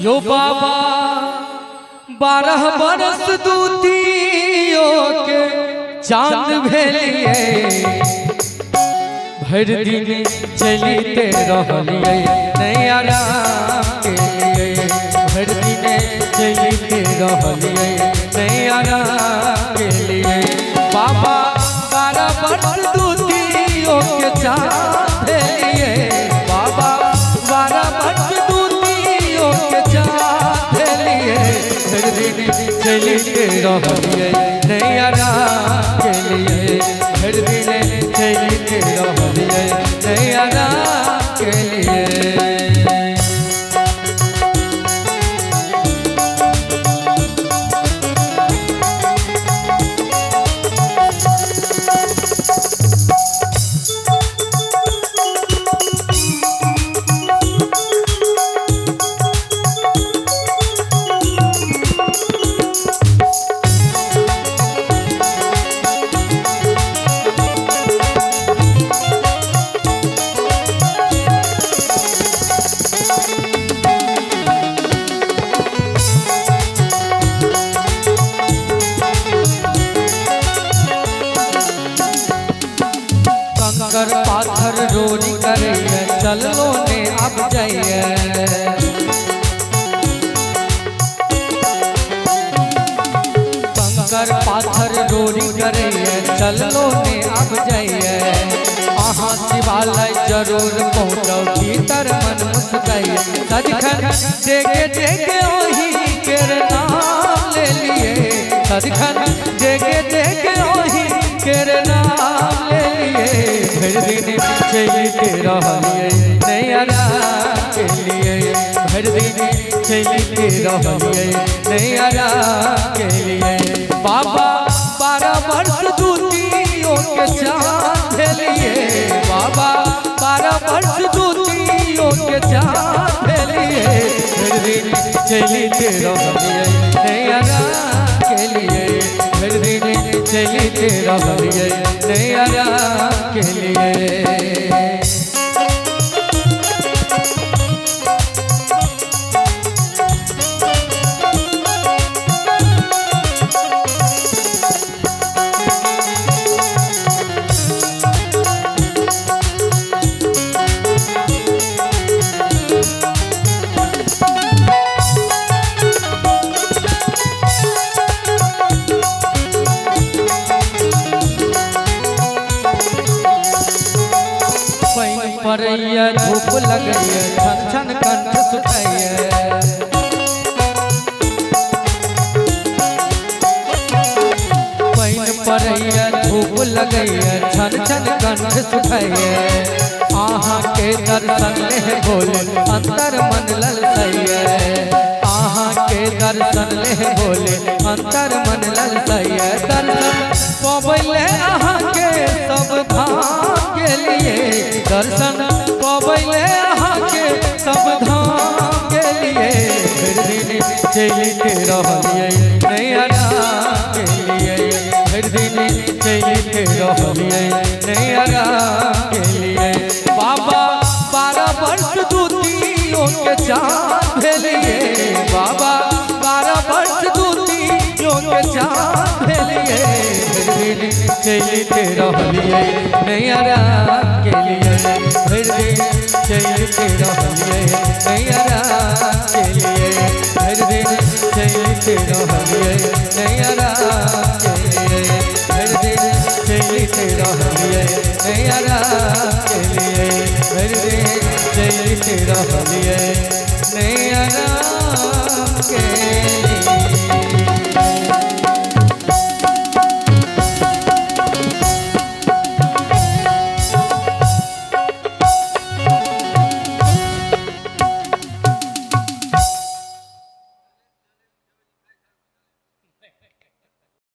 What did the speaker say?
यो बाबा 12 बरस दूतियों के चांद भेलिए भर दिन चलते रहलिए नैया राम के लिए भर दिन चलते रहलिए नैया राम के लिए बाबा 12 बरस दूतियों के चांद भेलिए बाबा 12 बरस दूतियों के चांद भेलिए भर दिन चलते रहलिए नैया राम के लिए भर दिन चलते रहलिए नैया राम के लिए। कंकर पाथर रोरी करिए चलो ने अब जाइए कंकर पाथर रोरी करिए चलो ने अब जाइए आहा शिवालय जरूर पहुँचो भीतर मन मुस्काइए सजखन देखे देखे ओही के नाम ले लिए सजखन देखे देखे ओही के नाम ले लिए भर दिन चलते रहलिए नैया राम के लिए भर दिन चलते रहलिए नैया राम के लिए बाबा 12 वर्ष दूतियों के चांद भेलिए बाबा 12 वर्ष दूतियों के चांद भेलिए भर दिन चलते रहलिए नैया राम के लिए भर दिन चलते रहलिए नैया राम के लिए। परैया धूप लगैया छन छन कंठ सुखैया पैन परैया धूप लगैया छन छन कंठ सुखैया आहा के दर्शन ले बोले अंतर मन ललसैया आहा के दर्शन ले बोले अंतर मन ललसैया दर्शन पबैले आहा के सब धाम के लिए दर्शन पबैले आहा के सब धाम के लिए भर दिन चलते रहलिए नैया राम के लिए भर दिन चलते रहलिए नैया राम के लिए बाबा 12 वर्ष दूतियों के चांद भेलिए बाबा 12 वर्ष दूतियों के चांद भेलिए भर दिन चलते रहलिए नैया राम के लिए भर दिन चलते रहलिए नैया राम के लिए भर दिन चलते रहलिए नैया राम के लिए भर दिन चलते रहलिए नैया राम के लिए भर दिन चलते रहलिए नैया राम के